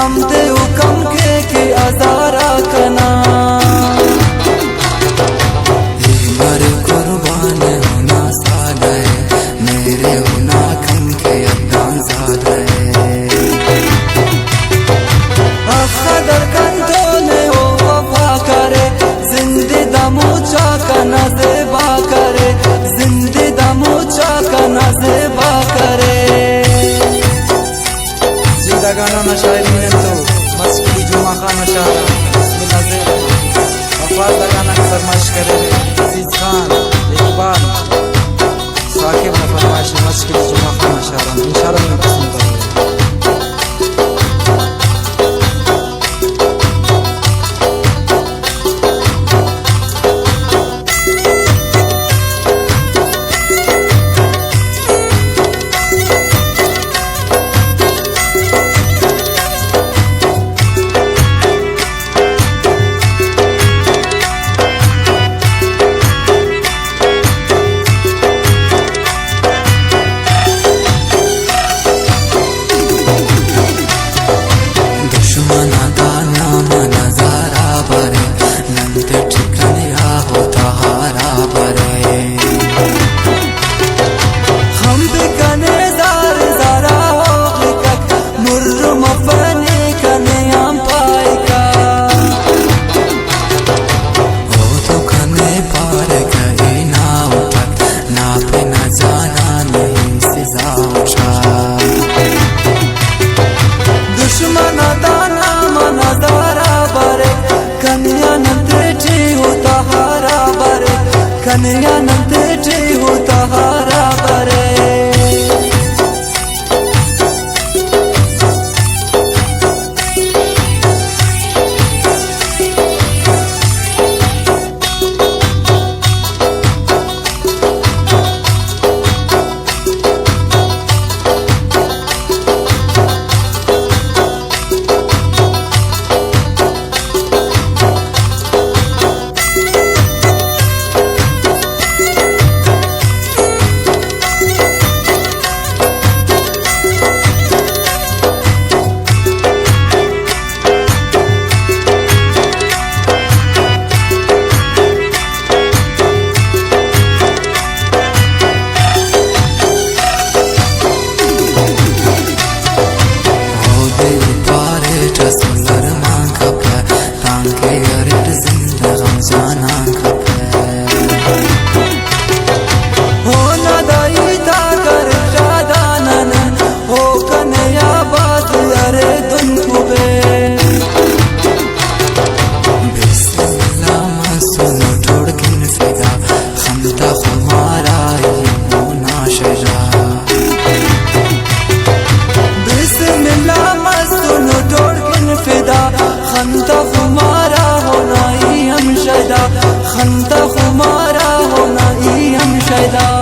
हम दे हुकम के अजारा कना मर कुर्बान होना सादा है मेरे होना कम के अब्दान ज़्यादा है अखदर कंधो ने हो वफा करे जिंदे दमोचा कना ज़ेबा करे जिंदे दमोचा कना ज़ेबा करे गाना नशायरी में तो मस्की जुमा का नशारा बिस्मिल्लाह से अफाज गाना की फरमाइश करे अजीज खान इकबाल साकिब ने फरमाइश मस्की जुमा का नशारा इंशाल्लाह मैं पसंद करूंगा। कन्या नंदे होता हारा बरे खंता खुमारा होना ही हम शायदा खंता खुमारा होना ही हम शायदा।